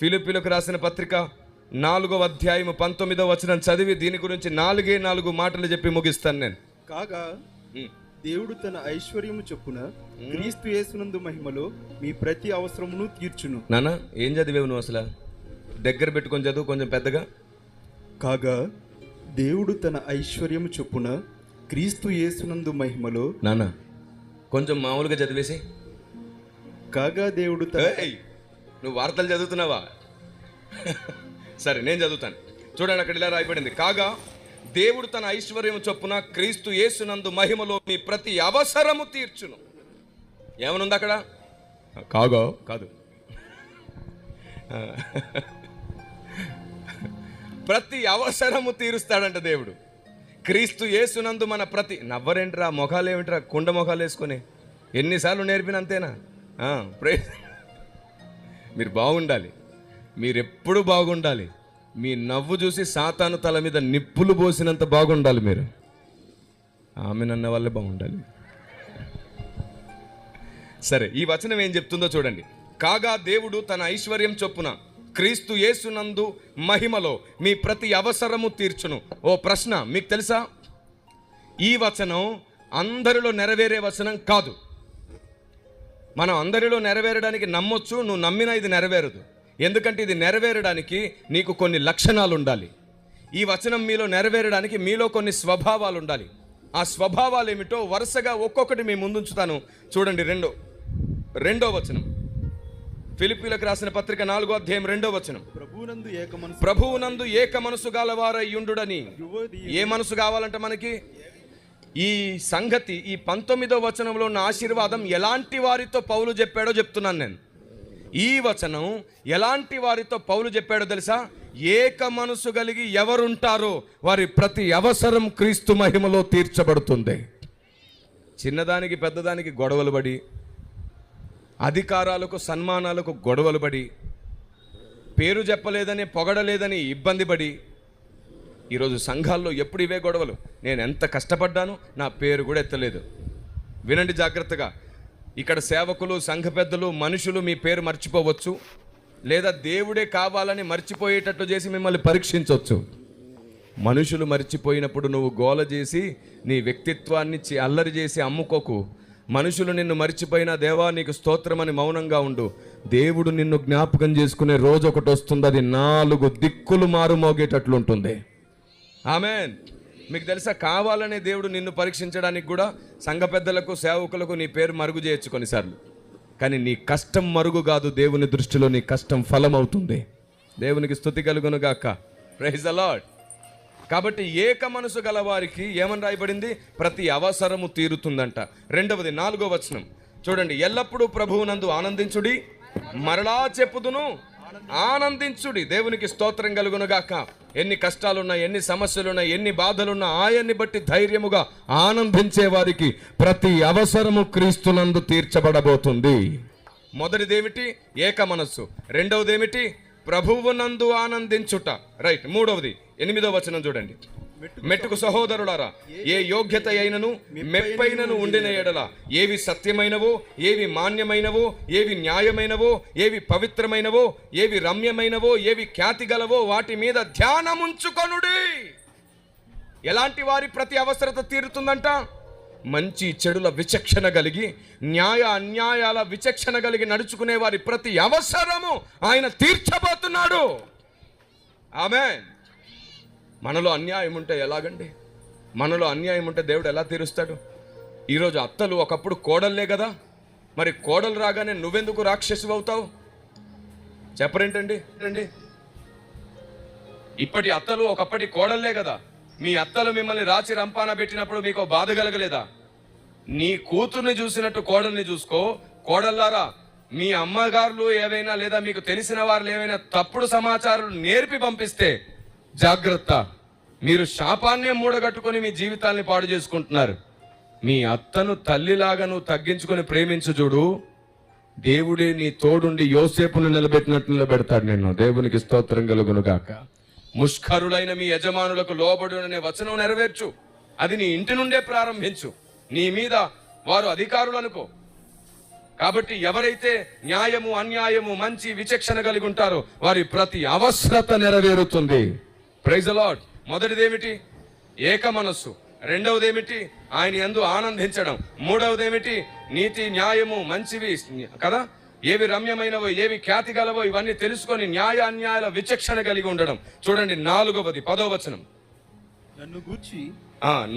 ఫిలిప్పీలకు రాసిన పత్రిక 4వ అధ్యాయము 19వ వచనం చదివి దీని గురించి 4 మాటలు చెప్పి ముగిస్తాను నేను. కాగా దేవుడు తన ఐశ్వర్యము చొప్పున క్రీస్తు యేసునందు మహిమలో మీ ప్రతి అవసరమును తీర్చును. నాన్న ఏం చదివేవు నువ్వు? అసలు దగ్గర పెట్టుకొని చదువు కొంచెం పెద్దగా. కాగా దేవుడు తన ఐశ్వర్యము చొప్పున క్రీస్తు యేసునందు మహిమలో. నాన్న కొంచెం మామూలుగా చదివేసి. కాగా దేవుడు నువ్వు వార్తలు చదువుతున్నావా? సరే నేను చదువుతాను. చూడండి, అక్కడ ఇలా రాయబడింది, కాగా దేవుడు తన ఐశ్వర్యం చొప్పున క్రీస్తు యేసునందు మహిమలో మీ ప్రతి అవసరము తీర్చును. ఏమనుంది అక్కడ? కాగా కాదు, ప్రతి అవసరము తీరుస్తాడంట దేవుడు. క్రీస్తు యేసునందు మన ప్రతి. నవ్వరేంట్రా, మొఖాలు ఏమిట్రా, కుండ మొఖాలు వేసుకొని ఎన్నిసార్లు నేర్పినంతేనా? మీరు బాగుండాలి, మీరెప్పుడు బాగుండాలి. మీ నవ్వు చూసి సాతాను తల మీద నిప్పులు పోసినంత బాగుండాలి మీరు. ఆమె నన్న వాళ్ళే బాగుండాలి. సరే, ఈ వచనం ఏం చెప్తుందో చూడండి. కాగా దేవుడు తన ఐశ్వర్యం చొప్పున క్రీస్తు యేసునందు మహిమలో మీ ప్రతి అవసరము తీర్చును. ఓ ప్రశ్న మీకు తెలుసా? ఈ వచనం అందరిలో నెరవేరే వచనం కాదు. మనం అందరిలో నెరవేరడానికి నమ్మొచ్చు, నువ్వు నమ్మినా ఇది నెరవేరదు. ఎందుకంటే ఇది నెరవేరడానికి నీకు కొన్ని లక్షణాలు ఉండాలి. ఈ వచనం మీలో నెరవేరడానికి మీలో కొన్ని స్వభావాలు ఉండాలి. ఆ స్వభావాలు ఏమిటో వరుసగా ఒక్కొక్కటి మీ ముందుంచుతాను. చూడండి, రెండో వచనం, ఫిలిప్పీలకు రాసిన పత్రిక 4వ అధ్యాయం 2వ వచనం, ప్రభువునందు ఏక మనసు గలవారయ్యుండుడని. ఏ మనసు కావాలంట మనకి? ఈ సంగతి, ఈ 19వ వచనంలో ఉన్న ఆశీర్వాదం ఎలాంటి వారితో పౌలు చెప్పాడో చెప్తున్నాను నేను. ఈ వచనం ఎలాంటి వారితో పౌలు చెప్పాడో తెలుసా? ఏక మనసు కలిగి ఎవరుంటారో వారి ప్రతి అవసరం క్రీస్తు మహిమలో తీర్చబడుతుంది. చిన్నదానికి పెద్దదానికి గొడవలు పడి, అధికారాలకు సన్మానాలకు గొడవలు పడి, పేరు చెప్పలేదని పొగడలేదని ఇబ్బంది పడి, ఈరోజు సంఘాల్లో ఎప్పుడు ఇవే గొడవలు. నేను ఎంత కష్టపడ్డాను, నా పేరు కూడా ఎత్తలేదు. వినండి జాగ్రత్తగా. ఇక్కడ సేవకులు, సంఘ పెద్దలు, మనుషులు మీ పేరు మర్చిపోవచ్చు, లేదా దేవుడే కావాలని మర్చిపోయేటట్టు చేసి మిమ్మల్ని పరీక్షించవచ్చు. మనుషులు మర్చిపోయినప్పుడు నువ్వు గోల చేసి నీ వ్యక్తిత్వాన్ని అల్లరి చేసి అమ్ముకోకు. మనుషులు నిన్ను మర్చిపోయినా దేవా నీకు స్తోత్రమని మౌనంగా ఉండు. దేవుడు నిన్ను జ్ఞాపకం చేసుకునే రోజు ఒకటి వస్తుంది, అది 4 దిక్కులు మారుమోగేటట్లు ఉంటుంది. ఆమెన్. మీకు తెలుసా, కావాలనే దేవుడు నిన్ను పరీక్షించడానికి కూడా సంఘ పెద్దలకు, సేవకులకు నీ పేరు మరుగు చేయొచ్చు కొన్నిసార్లు. కానీ నీ కష్టం మరుగు కాదు, దేవుని దృష్టిలో నీ కష్టం ఫలం అవుతుంది. దేవునికి స్తుతి కలుగును గాక. Praise the lord. కాబట్టి ఏక మనసు గల వారికి ఏమని రాయబడింది? ప్రతి అవసరము తీరుతుందంట. రెండవది 4వ వచనం చూడండి, ఎల్లప్పుడూ ప్రభువునందు ఆనందించుడి, మరలా చెప్పుదును ఆనందించుడి. దేవునికి స్తోత్రం కలుగును గాక. ఎన్ని కష్టాలున్నా, ఎన్ని సమస్యలున్నా, ఎన్ని బాధలున్నా ఆయన్ని బట్టి ధైర్యముగా ఆనందించే వారికి ప్రతి అవసరము క్రీస్తునందు తీర్చబడబోతుంది. మొదటిదేమిటి? ఏక మనస్సు. రెండవదేమిటి? ప్రభువునందు ఆనందించుట. రైట్. మూడవది 8వ వచనం చూడండి, మెట్టుకు సహోదరులారా, ఏ యోగ్యత అయినను మెప్పైనను ఉండిన ఎడల ఏవి సత్యమైనవో, ఏవి మాన్యమైనవో, ఏవి న్యాయమైనవో, ఏవి పవిత్రమైనవో, ఏవి రమ్యమైనవో, ఏవి ఖ్యాతి గలవో వాటి మీద ధ్యానముంచుకొనుడి. ఎలాంటి వారి ప్రతి అవసరత తీరుతుందంట? మంచి చెడుల విచక్షణ కలిగి, న్యాయ అన్యాయాల విచక్షణ కలిగి నడుచుకునే వారి ప్రతి అవసరము ఆయన తీర్చబోతున్నాడు. ఆమేన్. మనలో అన్యాయం ఉంటే ఎలాగండి? మనలో అన్యాయం ఉంటే దేవుడు ఎలా తీరుస్తాడు? ఈరోజు అత్తలు ఒకప్పుడు కోడళ్ళే కదా, మరి కోడలు రాగానే నువ్వెందుకు రాక్షసు అవుతావు? చెప్పరేంటండి? ఇప్పటి అత్తలు ఒకప్పటి కోడళ్ళే కదా. మీ అత్తలు మిమ్మల్ని రాచి రంపాన పెట్టినప్పుడు మీకు బాధ కలగలేదా? నీ కూతుర్ని చూసినట్టు కోడల్ని చూసుకో. కోడల్లారా, మీ అమ్మగారులు ఏవైనా లేదా మీకు తెలిసిన వారు ఏవైనా తప్పుడు సమాచారాలు నేర్పి పంపిస్తే జాగ్రత్త, మీరు శాపాన్నే మూడగట్టుకొని మీ జీవితాన్ని పాడు చేసుకుంటున్నారు. మీ అత్తను తల్లిలాగా నువ్వు తగ్గించుకొని ప్రేమించు చూడు, దేవుడే నీ తోడుండి యోసేపును నిలబెట్టినట్టు నిలబెడతాడు నిన్ను. దేవునికి స్తోత్రం కలుగును గాక. ముష్కరులైన మీ యజమానులకు లోబడు అనే వచనం నెరవేర్చు. అది నీ ఇంటి నుండే ప్రారంభించు. నీ మీద వారు అధికారులు అనుకో, కాబట్టి ఎవరైతే న్యాయము, అన్యాయము, మంచి విచక్షణ కలిగి ఉంటారో వారి ప్రతి అవసరత నెరవేరుతుంది. Praise the lord. మొదటిదేమిటి? ఏక మనస్సు. రెండవదేమిటి? ఆయన యందు ఆనందించడం. మూడవదేమిటి? నీతి, న్యాయము, మంచివి కదా, ఏవి రమ్యమైనవో, ఏవి ఖ్యాతి గలవో ఇవన్నీ తెలుసుకొని న్యాయ అన్యాయాల విచక్షణ కలిగి ఉండడం. చూడండి 4వది 10వ వచనం.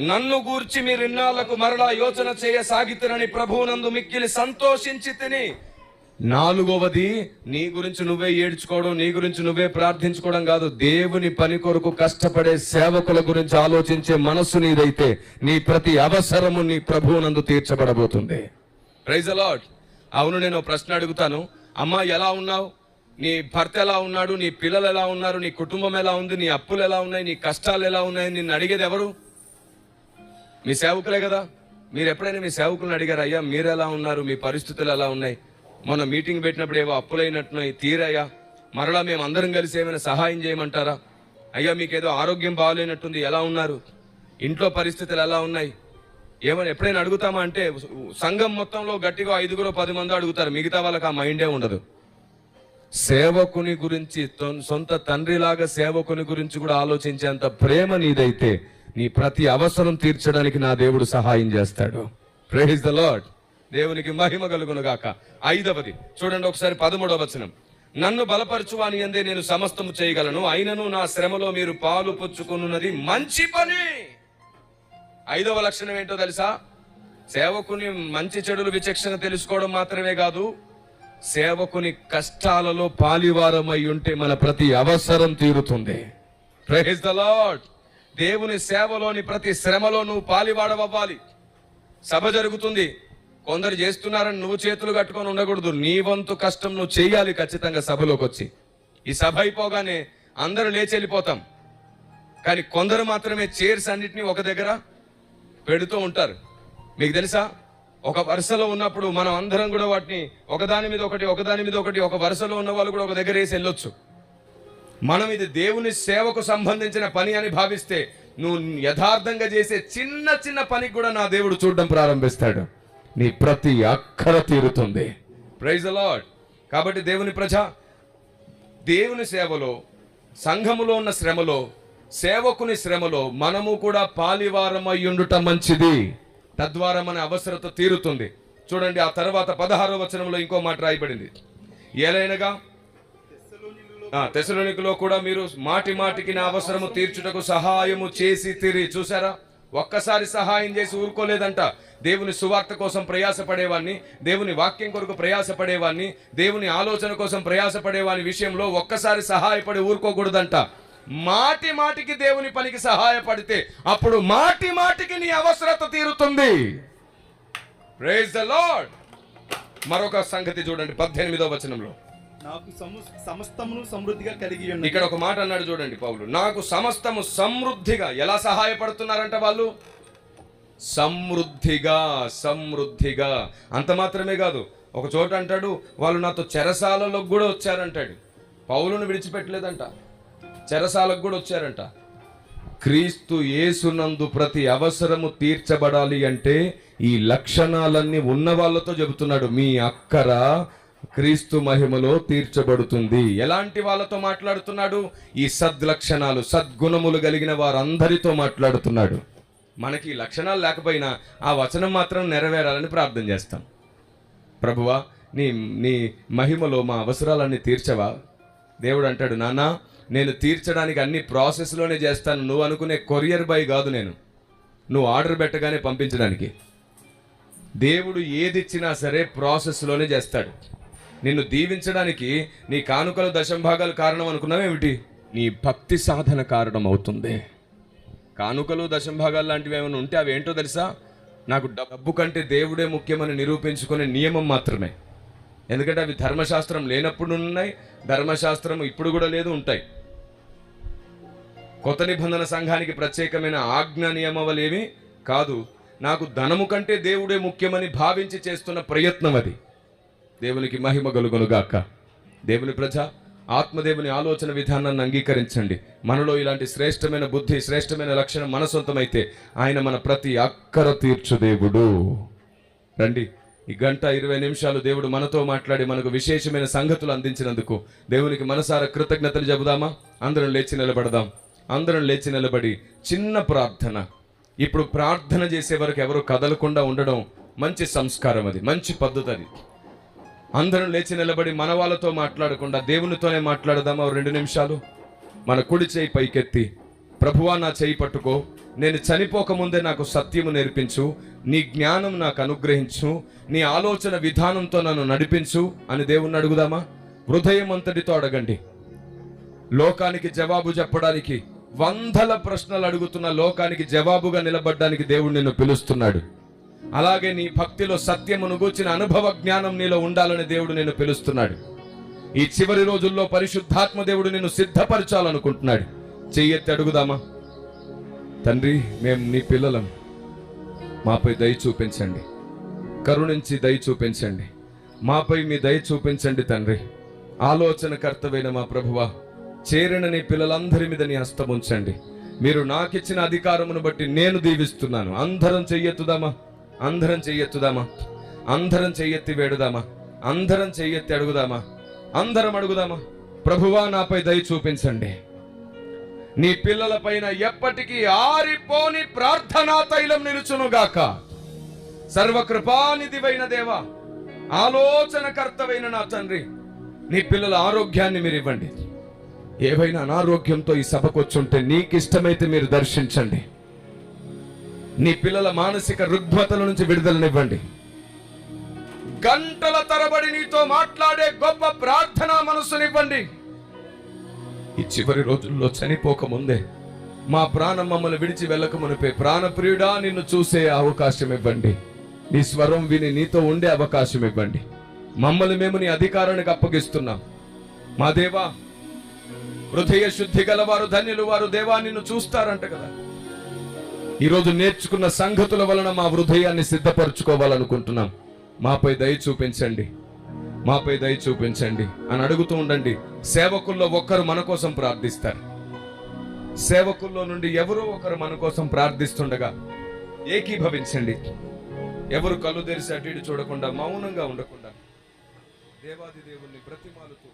నన్ను గూర్చి మీరు ఇన్నాళ్లకు మరలా యోచన చేయసాగితురని ప్రభువునందు మిక్కిలి సంతోషించి తిని. 4వది నీ గురించి నువ్వే ఏడ్చుకోవడం, నీ గురించి నువ్వే ప్రార్థించుకోవడం కాదు. దేవుని పని కొరకు కష్టపడే సేవకుల గురించి ఆలోచించే మనస్సు నీదైతే నీ ప్రతి అవసరము నీ ప్రభువునందు తీర్చబడబోతుంది. Praise the lord. అవును, నేను ప్రశ్న అడుగుతాను. అమ్మా, ఎలా ఉన్నావు? నీ భర్త ఎలా ఉన్నాడు? నీ పిల్లలు ఎలా ఉన్నారు? నీ కుటుంబం ఎలా ఉంది? నీ అప్పులు ఎలా ఉన్నాయి? నీ కష్టాలు ఎలా ఉన్నాయి? నిన్ను అడిగేది ఎవరు? మీ సేవకులే కదా. మీరు ఎప్పుడైనా మీ సేవకులను అడిగారు, అయ్యా మీరు ఎలా ఉన్నారు? మీ పరిస్థితులు ఎలా ఉన్నాయి? మొన్న మీటింగ్ పెట్టినప్పుడు ఏవో అప్పులైనట్టున్నాయి, తీరయ్యా, మరలా మేము అందరం కలిసి ఏమైనా సహాయం చేయమంటారా? అయ్యా మీకేదో ఆరోగ్యం బాగాలేనట్టుంది, ఎలా ఉన్నారు? ఇంట్లో పరిస్థితులు ఎలా ఉన్నాయి? ఏమైనా ఎప్పుడైనా అడుగుతామా అంటే సంఘం మొత్తంలో గట్టిగా 5-10 మంది అడుగుతారు, మిగతా వాళ్ళకి ఆ మైండే ఉండదు. సేవకుని గురించి, సొంత తండ్రిలాగా సేవకుని గురించి కూడా ఆలోచించేంత ప్రేమ నీదైతే నీ ప్రతి అవసరం తీర్చడానికి నా దేవుడు సహాయం చేస్తాడు. Praise the lord. దేవునికి మహిమ కలుగును గాక. 5వది చూడండి ఒకసారి 13వ వచనం. నన్ను బలపరచువాని యందే నేను సమస్తము చేయగలను, అయినను నా శ్రమలో మీరు పాలు పుచ్చుకున్నది మంచి పని. 5వ లక్షణం ఏంటో తెలుసా? సేవకుని మంచి చెడులు విచక్షణ తెలుసుకోవడం మాత్రమే కాదు, సేవకుని కష్టాలలో పాలివారమై ఉంటే మన ప్రతి అవసరం తీరుతుంది. Praise the lord. దేవుని సేవలోని ప్రతి శ్రమలో నువ్వు పాలివాడవ్వాలి. సభ జరుగుతుంది, కొందరు చేస్తున్నారని నువ్వు చేతులు కట్టుకొని ఉండకూడదు. నీ వంతు కష్టం నువ్వు చేయాలి ఖచ్చితంగా. సభలోకి వచ్చి ఈ సభ అయిపోగానే అందరూ లేచి వెళ్ళిపోతాం, కానీ కొందరు మాత్రమే చైర్స్ అన్నిటినీ ఒక దగ్గర పెడుతూ ఉంటారు. మీకు తెలుసా, ఒక వరుసలో ఉన్నప్పుడు మనం అందరం కూడా వాటిని ఒకదాని మీద ఒకటి ఒక వరుసలో ఉన్న వాళ్ళు కూడా ఒక దగ్గర వేసి వెళ్ళొచ్చు. మనం ఇది దేవుని సేవకు సంబంధించిన పని అని భావిస్తే నువ్వు యథార్థంగా చేసే చిన్న చిన్న పనికి కూడా నా దేవుడు చూడడం ప్రారంభిస్తాడు. నీ ప్రతి అక్కర తీరుతుంది. Praise the lord. కాబట్టి దేవుని ప్రజ, దేవుని సేవలో, సంఘములో ఉన్న శ్రమలో, సేవకుని శ్రమలో మనము కూడా పాలివారమై ఉండుట మంచిది. తద్వారా మన అవసరత తీరుతుంది. చూడండి ఆ తర్వాత 16వ వచనంలో ఇంకో మాట రాయబడింది. ఏలైనగా తెస్సలోనికలో కూడా మీరు మాటి మాటికి నా అవసరము తీర్చుటకు సహాయము చేసి తిరి. చూసారా, ఒక్కసారి సహాయం చేసి ఊరుకోలేదంట. దేవుని సువార్త కోసం ప్రయాసపడేవాడిని, దేవుని వాక్యం కొరకు ప్రయాసపడేవాడిని, దేవుని ఆలోచన కోసం ప్రయాసపడేవాని విషయంలో ఒక్కసారి సహాయపడి ఊరుకోకూడదంట. మాటి మాటికి దేవుని పనికి సహాయపడితే అప్పుడు మాటి మాటికి నీ అవసరత తీరుతుంది. Praise the lord. మరొక సంగతి చూడండి 18వ వచనంలో. నాకు సమస్తమును సమృద్ధిగా కలిగి ఉన్నది. ఇక్కడ ఒక మాట అన్నాడు చూడండి పౌలు, నాకు సమస్తము సమృద్ధిగా. ఎలా సహాయపడుతున్నారంట వాళ్ళు? సమృద్ధిగా. అంత మాత్రమే కాదు, ఒక చోట అంటాడు వాళ్ళు నాతో చెరసాలలోకి కూడా వచ్చారంటాడు. పౌలును విడిచిపెట్టలేదంట, చెరసాలకు కూడా వచ్చారంట. క్రీస్తు యేసునందు ప్రతి అవసరము తీర్చబడాలి అంటే ఈ లక్షణాలన్నీ ఉన్న వాళ్ళతో చెబుతున్నాడు. మీ అక్కర క్రీస్తు మహిమలో తీర్చబడుతుంది. ఎలాంటి వాళ్ళతో మాట్లాడుతున్నాడు? ఈ సద్లక్షణాలు, సద్గుణములు కలిగిన వారందరితో మాట్లాడుతున్నాడు. మనకి ఈ లక్షణాలు లేకపోయినా ఆ వచనం మాత్రం నెరవేరాలని ప్రార్థన చేస్తాం. ప్రభువా, నీ మహిమలో మా అవసరాలన్నీ తీర్చవా? దేవుడు అంటాడు, నాన్నా నేను తీర్చడానికి అన్ని ప్రాసెస్లోనే చేస్తాను. నువ్వు అనుకునే కొరియర్ బాయ్ కాదు నేను, నువ్వు ఆర్డర్ పెట్టగానే పంపించడానికి. దేవుడు ఏది ఇచ్చినా సరే ప్రాసెస్లోనే చేస్తాడు. నిన్ను దీవించడానికి నీ కానుకలు దశంభాగాలు కారణం అనుకున్నావేమిటి? నీ భక్తి సాధన కారణం అవుతుంది. కానుకలు దశంభాగాలు లాంటివి ఏమైనా ఉంటే అవి ఏంటో తెలుసా? నాకు డబ్బు కంటే దేవుడే ముఖ్యమని నిరూపించుకునే నియమం మాత్రమే. ఎందుకంటే అవి ధర్మశాస్త్రం లేనప్పుడు ఉన్నాయి, ధర్మశాస్త్రం ఇప్పుడు కూడా లేదు, ఉంటాయి. కొత్త నిబంధన సంఘానికి ప్రత్యేకమైన ఆజ్ఞా నియమావళి కాదు. నాకు ధనము కంటే దేవుడే ముఖ్యమని భావించి చేస్తున్న ప్రయత్నం అది. దేవునికి మహిమ కలుగునుగాక. దేవుని ప్రజ, ఆత్మదేవుని ఆలోచన విధానాన్ని అంగీకరించండి. మనలో ఇలాంటి శ్రేష్టమైన బుద్ధి, శ్రేష్టమైన లక్షణం మన సొంతమైతే ఆయన మన ప్రతి అక్కర తీర్చు దేవుడు. రండి ఈ గంట 20 నిమిషాలు దేవుడు మనతో మాట్లాడి మనకు విశేషమైన సంగతులు అందించినందుకు దేవునికి మనసారా కృతజ్ఞతలు చెబుదామా? అందరం లేచి నిలబడదాం. అందరం లేచి నిలబడి చిన్న ప్రార్థన. ఇప్పుడు ప్రార్థన చేసే వరకు ఎవరు కదలకుండా ఉండడం మంచి సంస్కారం, అది మంచి పద్ధతి. అది అందరం లేచి నిలబడి మన వాళ్ళతో మాట్లాడకుండా దేవునితోనే మాట్లాడదామా? 2 నిమిషాలు మన కుడి చేయి పైకెత్తి, ప్రభువా నా చేయి పట్టుకో, నేను చనిపోకముందే నాకు సత్యము నేర్పించు, నీ జ్ఞానం నాకు అనుగ్రహించు, నీ ఆలోచన విధానంతో నన్ను నడిపించు అని దేవుణ్ణి అడుగుదామా? హృదయం అంతటితో అడగండి. లోకానికి జవాబు చెప్పడానికి 100 ప్రశ్నలు అడుగుతున్న లోకానికి జవాబుగా నిలబడ్డానికి దేవుడు నిన్ను పిలుస్తున్నాడు. అలాగే నీ భక్తిలో సత్యమును గూర్చిన అనుభవ జ్ఞానం నీలో ఉండాలని దేవుడు నిన్ను పిలుస్తున్నాడు. ఈ చివరి రోజుల్లో పరిశుద్ధాత్మ దేవుడు నిన్ను సిద్ధపరచాలనుకుంటున్నాడు. చెయ్యెత్తి అడుగుదామా? తండ్రి, మేము నీ పిల్లలం, మాపై దయ చూపించండి, కరుణించి దయ చూపించండి, మాపై మీ దయ చూపించండి తండ్రి. ఆలోచనకర్తవైన మా ప్రభువా, చేరిన నీ పిల్లలందరి మీద నీ హస్తం ఉంచండి. మీరు నాకిచ్చిన అధికారమును బట్టి నేను దీవిస్తున్నాను. అందరం చెయ్యెత్తుదామా? అందరం చెయ్యెత్తుదామా? అందరం చెయ్యెత్తి వేడుదామా? అందరం చెయ్యెత్తి అడుగుదామా? అందరం అడుగుదామా? ప్రభువా, నాపై దయ చూపించండి. నీ పిల్లల పైన ఎప్పటికీ ఆరిపోని ప్రార్థనా తైలం నిలుచునుగాక. సర్వకృపానిధివైన దేవా, ఆలోచనకర్తవైన నా తండ్రి, నీ పిల్లల ఆరోగ్యాన్ని మీరు ఇవ్వండి. ఏవైనా అనారోగ్యంతో ఈ సభకు వచ్చుంటే నీకిష్టమైతే మీరు దర్శించండి. నీ పిల్లల మానసిక రుగ్మతల నుంచి విడుదలనివ్వండి. గంటల తరబడి నీతో మాట్లాడే గొప్ప ప్రార్థనా మనస్సునివ్వండి. ఈ చివరి రోజుల్లో చనిపోకముందే మా ప్రాణం మమ్మల్ని విడిచి వెళ్ళక మునిపే ప్రాణప్రియుడా నిన్ను చూసే అవకాశం ఇవ్వండి. నీ స్వరం విని నీతో ఉండే అవకాశం ఇవ్వండి. మమ్మల్ని మేము నీ అధికారానికి అప్పగిస్తున్నాం. మా దేవా, హృదయ శుద్ధి గలవారు ధన్యులు, వారు దేవా నిన్ను చూస్తారంట కదా. ఈరోజు నేర్చుకున్న సంగతుల వలన మా హృదయాన్ని సిద్ధపరచుకోవాలనుకుంటున్నాం. మాపై దయ చూపించండి, మాపై దయ చూపించండి అని అడుగుతూ ఉండండి. సేవకుల్లో ఒక్కరు మన కోసం ప్రార్థిస్తారు. సేవకుల్లో నుండి ఎవరో ఒకరు మన కోసం ప్రార్థిస్తుండగా ఏకీభవించండి. ఎవరు కళ్ళు తెరిచి అటు ఇటు చూడకుండా, మౌనంగా ఉండకుండా దేవాది దేవుణ్ణి బ్రతిమాలుతూ